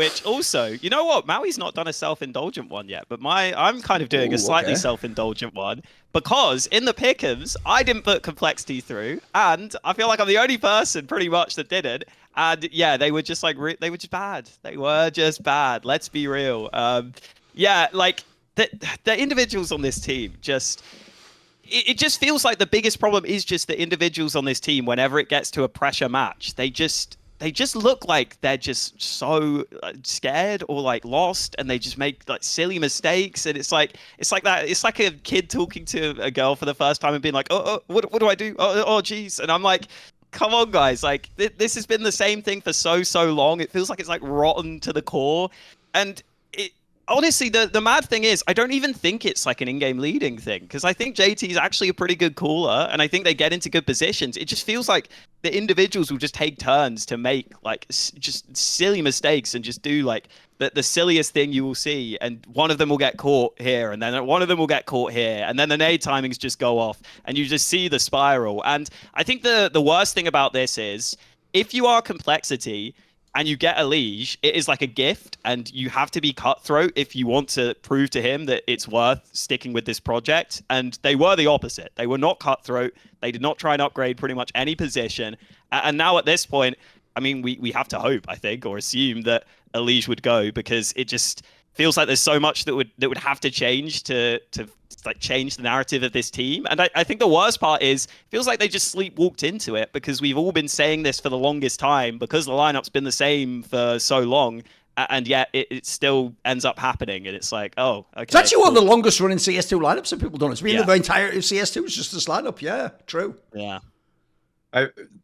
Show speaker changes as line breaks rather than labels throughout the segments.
which also, you know what? Maui's not done a self-indulgent one yet, but I'm kind of doing a slightly self-indulgent one because in the pick'ems, I didn't put complexity through, and I feel like I'm the only person pretty much that didn't. And yeah, they were just like, they were just bad. They were just bad. Let's be real. Yeah, like the individuals on this team just... It just feels like the biggest problem is just the individuals on this team. Whenever it gets to a pressure match, they just look like they're just so scared or like lost, and they just make like silly mistakes. And it's like that. It's like a kid talking to a girl for the first time and being like, "Oh, what do I do? Oh, geez." And I'm like, "Come on, guys! Like this has been the same thing for so long. It feels like it's like rotten to the core." And honestly, the mad thing is, I don't even think it's like an in-game leading thing, because I think JT is actually a pretty good caller, and I think they get into good positions. It just feels like the individuals will just take turns to make like just silly mistakes and just do like the silliest thing you will see, and one of them will get caught here, and then one of them will get caught here, and then the nade timings just go off, and you just see the spiral. And I think the worst thing about this is, if you are complexity and you get EliGE, it is like a gift, and you have to be cutthroat if you want to prove to him that it's worth sticking with this project. And they were the opposite. They were not cutthroat. They did not try and upgrade pretty much any position. And now at this point, I mean, we have to hope, I think, or assume that EliGE would go, because it just feels like there's so much that would have to change to like change the narrative of this team. And I think the worst part is, it feels like they just sleepwalked into it, because we've all been saying this for the longest time, because the lineup's been the same for so long, and yet it still ends up happening. And it's like, oh, okay.
It's actually one of the longest running CS2 lineups that people don't know. It's been the entirety of CS2 is just this lineup. Yeah, true.
Yeah.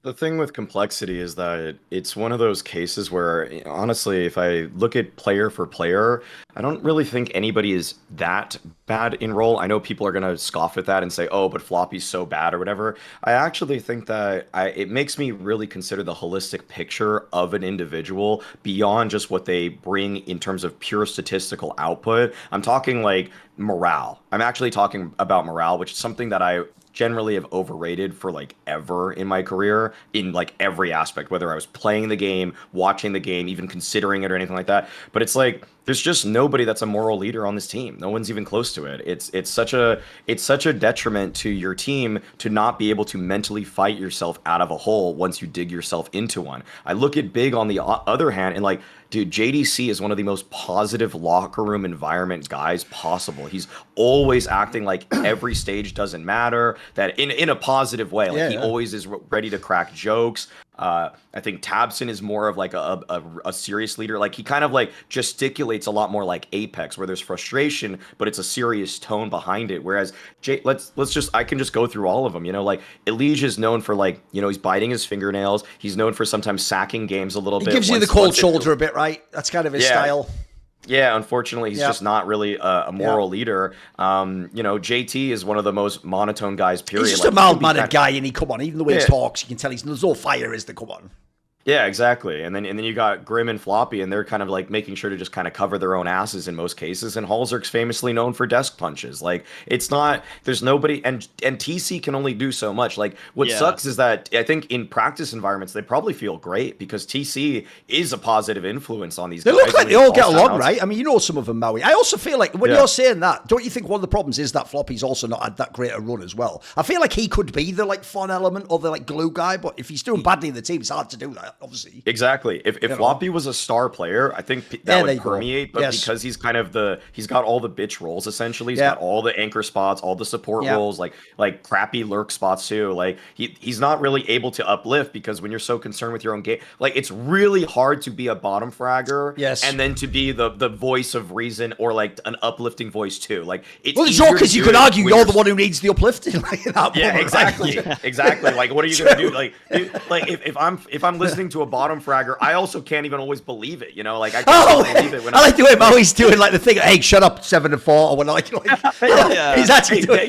The thing with complexity is that it's one of those cases where, honestly, if I look at player for player, I don't really think anybody is that bad in role. I know people are going to scoff at that and say, oh, but Floppy's so bad or whatever. I actually think that it makes me really consider the holistic picture of an individual beyond just what they bring in terms of pure statistical output. I'm talking like morale. I'm actually talking about morale, which is something that I generally have overrated for like ever in my career, in like every aspect, whether I was playing the game, watching the game, even considering it or anything like that. But it's like, there's just nobody that's a moral leader on this team. No one's even close to it. It's such a detriment to your team to not be able to mentally fight yourself out of a hole once you dig yourself into one. I look at Big on the other hand, and like, dude, JDC is one of the most positive locker room environment guys possible. He's always acting like every stage doesn't matter, that in a positive way. Like he always is ready to crack jokes. I think Tabson is more of like a serious leader. Like he kind of like gesticulates a lot more like Apex, where there's frustration, but it's a serious tone behind it. Whereas I can just go through all of them. You know, like EliGE is known for like, you know, he's biting his fingernails. He's known for sometimes sacking games a little bit.
He gives you the cold shoulder a bit, right? That's kind of his style.
Yeah, unfortunately, he's just not really a moral leader. You know, JT is one of the most monotone guys, period.
He's just a mild-mannered guy, and even the way he talks, you can tell there's no fire, is there? Come on.
Yeah, exactly. And then you got Grim and Floppy, and they're kind of like making sure to just kind of cover their own asses in most cases. And Halzerk's famously known for desk punches. Like, it's not, there's nobody, and TC can only do so much. Like, what sucks is that I think in practice environments, they probably feel great because TC is a positive influence on these guys.
They look like they all get along, right? I mean, you know some of them, Maui. I also feel like when you're saying that, don't you think one of the problems is that Floppy's also not had that great a run as well? I feel like he could be the like fun element or the like glue guy, but if he's doing badly in the team, it's hard to do that, obviously.
Exactly. If Floppy was a star player, I think that would permeate. But because he's kind of he's got all the bitch roles essentially. He's got all the anchor spots, all the support roles, like crappy lurk spots too. Like he's not really able to uplift because when you're so concerned with your own game, like it's really hard to be a bottom fragger. And then to be the voice of reason or like an uplifting voice too. Like it's
the joke is you could argue you're the one who needs the uplifting. Like
exactly. Exactly. Like what are you gonna do? Like if I'm listening to a bottom fragger, I also can't even always believe it, you know. Like I can't believe it when I like the way I'm always doing like the thing. Hey, shut up, 7-4, or when he's actually doing get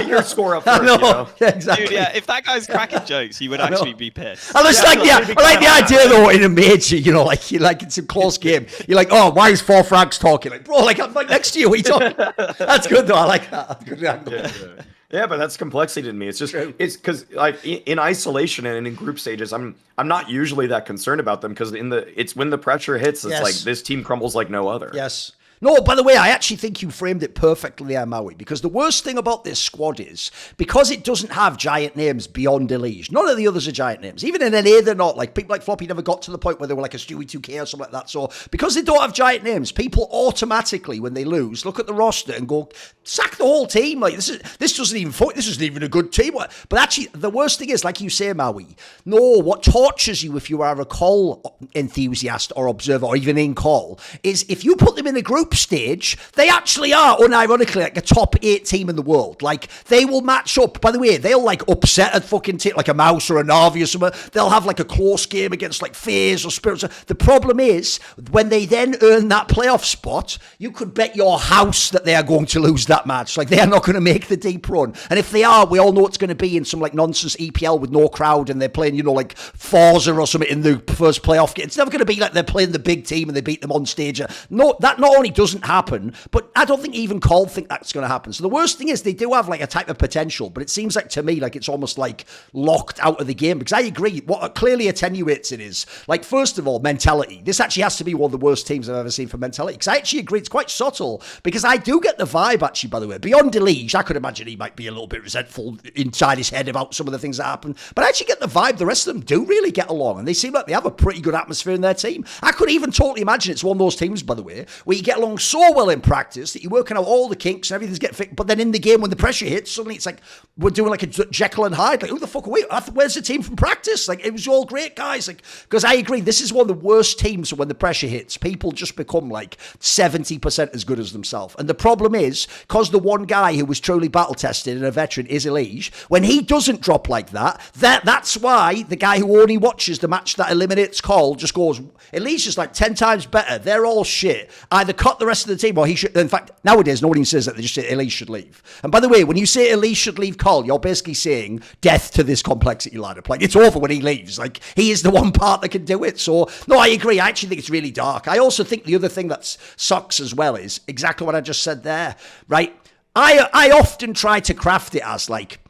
your score up first. You know?
Exactly.
Dude, if that guy's cracking jokes, he would actually be pissed.
I just I like the idea though in a major, you know, like it's a close game. You're like, oh, why is 4 frags talking? Like, bro, like I'm like next to you. What are you talking? That's good though. I like that. That's good.
Yeah, but that's complexity to me. It's just it's because like in isolation and in group stages, I'm not usually that concerned about them because it's when the pressure hits, it's like this team crumbles like no other.
Yes. No, by the way, I actually think you framed it perfectly there, Maui, because the worst thing about this squad is, because it doesn't have giant names beyond EliGE, none of the others are giant names. Even in NA, they're not. Like, people like Floppy never got to the point where they were like a Stewie 2K or something like that. So, because they don't have giant names, people automatically, when they lose, look at the roster and go, sack the whole team. Like, this isn't even a good team. But actually, the worst thing is, like you say, Maui, what tortures you if you are a call enthusiast or observer or even in call is if you put them in a group stage, they actually are unironically like a top 8 team in the world. Like, they will match up. By the way, they'll like upset a fucking team like a Mouse or a Navi or something. They'll have like a close game against like FaZe or Spirits. The problem is when they then earn that playoff spot, you could bet your house that they are going to lose that match. Like, they are not going to make the deep run. And if they are, we all know it's going to be in some like nonsense EPL with no crowd and they're playing, like Forza or something in the first playoff game. It's never going to be like they're playing the big team and they beat them on stage. No, that not only doesn't happen, but I don't think even Cole think that's going to happen. So the worst thing is they do have like a type of potential, but it seems like to me like it's almost like locked out of the game, because I agree what clearly attenuates it is, like, first of all, mentality. This actually has to be one of the worst teams I've ever seen for mentality, because I actually agree it's quite subtle, because I do get the vibe actually, by the way, beyond EliGE, I could imagine he might be a little bit resentful inside his head about some of the things that happen, but I actually get the vibe the rest of them do really get along, and they seem like they have a pretty good atmosphere in their team. I could even totally imagine it's one of those teams, by the way, where you get along so well in practice that you're working out all the kinks and everything's getting fixed, but then in the game when the pressure hits, suddenly it's like we're doing like a Jekyll and Hyde. Like, who the fuck are we? Where's the team from practice? Like, it was all great, guys. Like, because I agree, this is one of the worst teams when the pressure hits. People just become like 70% as good as themselves. And the problem is, because the one guy who was truly battle tested and a veteran is EliGE, when he doesn't drop like that's why the guy who only watches the match that eliminates Call just goes, EliGE is like 10 times better. They're all shit. Either cut the rest of the team or he should. In fact, nowadays, nobody says that. They just say EliGE should leave. And by the way, when you say EliGE should leave Call, you're basically saying death to this complexity lineup. Like, it's over when he leaves. Like, he is the one part that can do it. So, no, I agree. I actually think it's really dark. I also think the other thing that sucks as well is exactly what I just said there, right? I often try to craft it as like,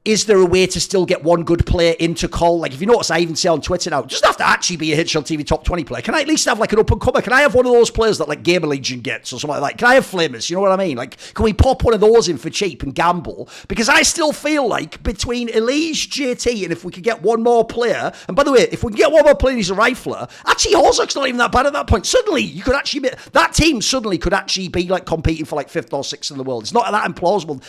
is there a way to still get one good player into Call? Like, if you notice, I even say on Twitter now, it doesn't have to actually be a HL TV top 20 player. Can I at least have like an up-and-comer? Can I have one of those players that like Gamer Legion gets or something like that? Can I have Flamers? You know what I mean? Like, can we pop one of those in for cheap and gamble? Because I still feel like between EliGE, JT, and if we could get one more player, and by the way, if we can get one more player, he's a rifler, actually, Horzak's not even that bad at that point. Suddenly, you could actually that team suddenly could actually be like competing for like 5th or 6th in the world. It's not that implausible.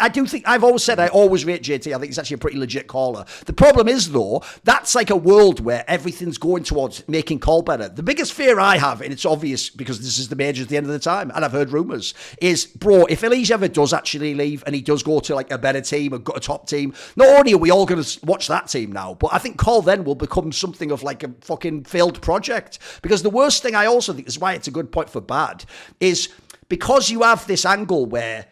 I do think, I've always said I always rate JT. I think he's actually a pretty legit caller. The problem is, though, that's like a world where everything's going towards making Call better. The biggest fear I have, and it's obvious because this is the majors at the end of the time, and I've heard rumours, is, bro, if EliGE ever does actually leave and he does go to like a better team, a top team, not only are we all going to watch that team now, but I think Call then will become something of like a fucking failed project. Because the worst thing I also think is why it's a good point for bad is because you have this angle where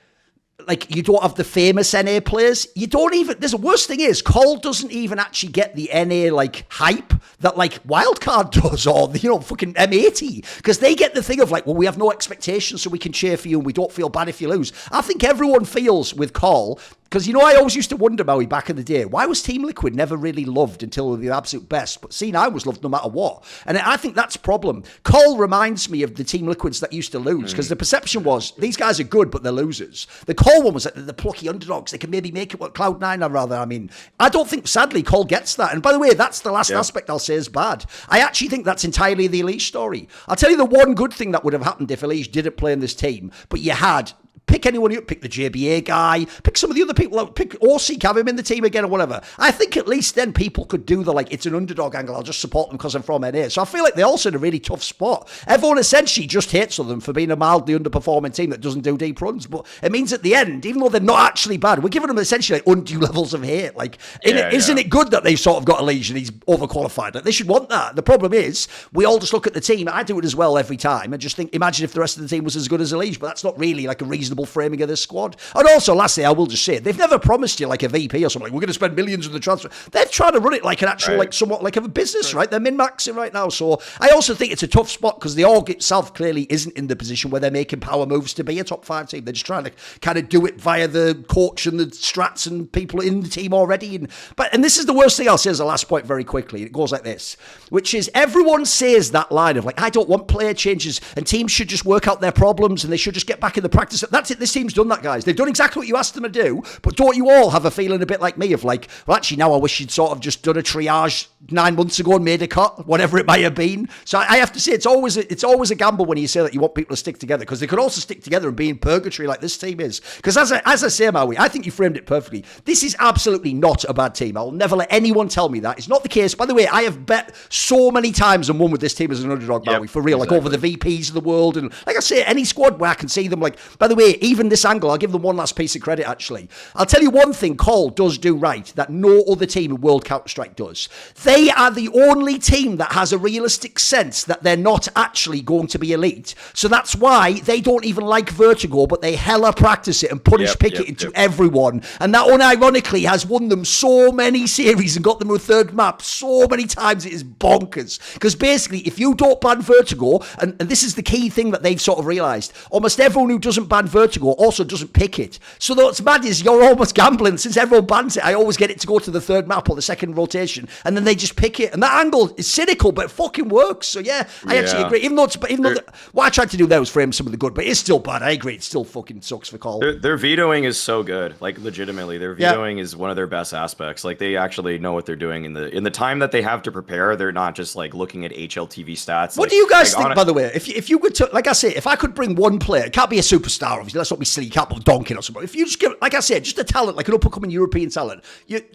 like, you don't have the famous NA players. You don't even, there's the worst thing is, Cole doesn't even actually get the NA, like, hype that, like, Wildcard does, or, fucking M80. Because they get the thing of, like, well, we have no expectations, so we can cheer for you, and we don't feel bad if you lose. I think everyone feels with Cole, because, I always used to wonder, Maui, back in the day, why was Team Liquid never really loved until the absolute best? But see, I was loved no matter what. And I think that's a problem. Cole reminds me of the Team Liquids that used to lose, because the perception was, these guys are good, but they're losers. The Cole one was like the plucky underdogs. They can maybe make it what Cloud9 rather. I mean, I don't think, sadly, Cole gets that. And by the way, that's the last aspect I'll say is bad. I actually think that's entirely the EliGE story. I'll tell you the one good thing that would have happened if EliGE didn't play in this team, but you had... Pick anyone you pick the JBA guy, pick some of the other people, pick Orseek, have him in the team again or whatever. I think at least then people could do the, like, it's an underdog angle, I'll just support them because I'm from NA. So I feel like they're also in a really tough spot. Everyone essentially just hates them for being a mildly underperforming team that doesn't do deep runs. But it means at the end, even though they're not actually bad, we're giving them essentially like undue levels of hate. Like, isn't it good that they've sort of got EliGE and he's overqualified? Like, they should want that. The problem is, we all just look at the team, I do it as well every time, and just think, imagine if the rest of the team was as good as EliGE, but that's not really like a reasonable reasonable framing of this squad. And also, lastly, I will just say, they've never promised you like a VP or something. Like, we're going to spend millions on the transfer. They're trying to run it like an actual, like somewhat like a business, right? They're min-maxing right now. So I also think it's a tough spot because the org itself clearly isn't in the position where they're making power moves to be a top 5 team. They're just trying to kind of do it via the coach and the strats and people in the team already. And this is the worst thing I'll say as a last point very quickly. It goes like this, which is everyone says that line of like, I don't want player changes and teams should just work out their problems and they should just get back in the practice. That's it. This team's done that, guys. They've done exactly what you asked them to do. But don't you all have a feeling a bit like me of like, well, actually now I wish you'd sort of just done a triage 9 months ago and made a cut, whatever it might have been. So I have to say it's always a gamble when you say that you want people to stick together, because they could also stick together and be in purgatory like this team is. Because as I say, Maui, I think you framed it perfectly. This is absolutely not a bad team. I will never let anyone tell me that. It's not the case. By the way, I have bet so many times and won with this team as an underdog, Maui, for real, exactly. Like over the VPs of the world. And like I say, any squad where I can see them, like, by the way, even this angle, I'll give them one last piece of credit, actually. I'll tell you one thing Cole does do right that no other team in World Counter-Strike does. They are the only team that has a realistic sense that they're not actually going to be elite. So that's why they don't even like Vertigo, but they hella practice it and punish Pickett into everyone. And that unironically has won them so many series and got them a third map so many times. It is bonkers. Because basically, if you don't ban Vertigo, and this is the key thing that they've sort of realised, almost everyone who doesn't ban Vertigo also doesn't pick it. So what's mad is you're almost gambling. Since everyone bans it, I always get it to go to the third map or the second rotation, and then they just pick it. And that angle is cynical, but it fucking works. So yeah, I actually agree. Even though what I tried to do there was frame some of the good, but it's still bad. I agree. It still fucking sucks for Cole.
Their vetoing is so good. Like legitimately, their vetoing is one of their best aspects. Like they actually know what they're doing in the time that they have to prepare. They're not just like looking at HLTV stats.
What do you guys think, by the way? If you could, like I say, if I could bring one player, it can't be a superstar, obviously. Let's not be silly. You can't put Donkin or something. If you just give, like I said, just a talent, like an up-and-coming European talent,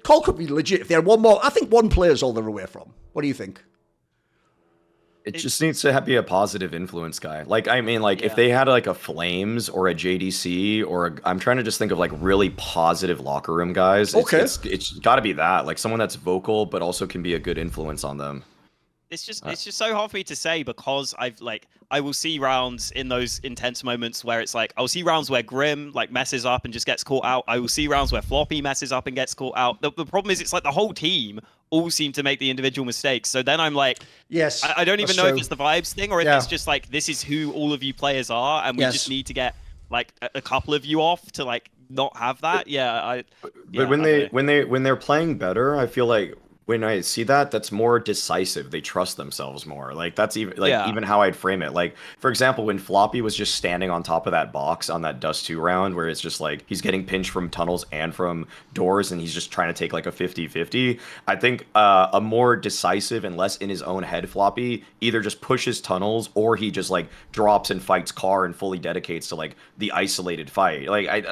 Cole could be legit if they had one more. I think one player is all they're away from. What do you think?
It just needs to be a positive influence guy. Like, I mean, like, if they had, like, a Flames or a JDC or I'm trying to just think of, like, really positive locker room guys. It's got to be that. Like, someone that's vocal but also can be a good influence on them.
It's just so hard for me to say because I will see rounds in those intense moments where it's like I'll see rounds where Grim like messes up and just gets caught out. I will see rounds where Floppy messes up and gets caught out. The problem is it's like the whole team all seem to make the individual mistakes. So then I'm like,
yes,
I don't even know if it's the vibes thing or if it's just like this is who all of you players are, and we just need to get like a couple of you off to like not have that. But
when they're playing better, I feel like. When I see that, that's more decisive. They trust themselves more. Like that's even even how I'd frame it. Like for example, when Floppy was just standing on top of that box on that Dust 2 round, where it's just like he's getting pinched from tunnels and from doors, and he's just trying to take like a 50-50. I think a more decisive and less in his own head Floppy either just pushes tunnels or he just like drops and fights Car and fully dedicates to like the isolated fight. Like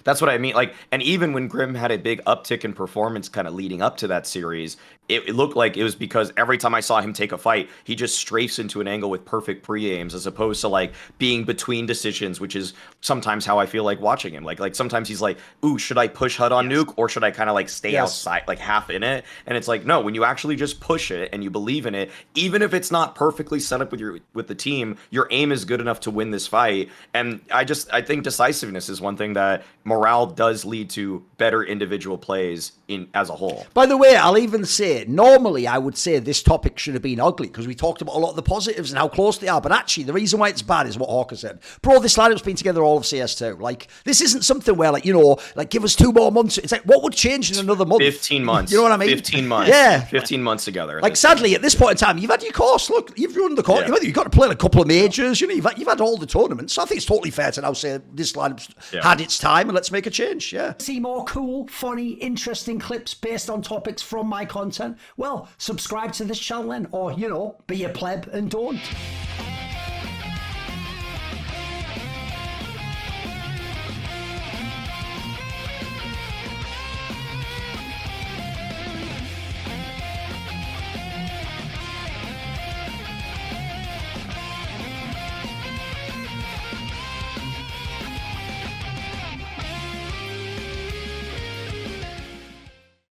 that's what I mean. Like, and even when Grim had a big uptick in performance kind of leading up to that series, it looked like it was because every time I saw him take a fight, he just strafes into an angle with perfect pre-aims as opposed to like being between decisions, which is sometimes how I feel like watching him. Like sometimes he's like, ooh, should I push HUD on nuke or should I kind of like stay outside, like half in it? And it's like, no, when you actually just push it and you believe in it, even if it's not perfectly set up with the team, your aim is good enough to win this fight. And I think decisiveness is one thing that morale does lead to better individual plays as a whole.
By the way, I'll even say, normally I would say this topic should have been ugly because we talked about a lot of the positives and how close they are, but actually the reason why it's bad is what Hawker said. Bro, this lineup's been together all of CS2. Like, this isn't something where, like, you know, like, give us 2 more months. It's like, what would change in another month?
15 months.
You know what I mean?
15 months.
Yeah.
15 months together.
Like, sadly, at this point in time, you've had your course. Look, you've run the course. You've got to play a couple of majors. You know, you've had all the tournaments. So I think it's totally fair to now say this lineup's had its time and let's make a change. Yeah.
See more cool, funny, interesting clips based on topics from my content? Well, subscribe to this channel then, or, you know, be a pleb and don't.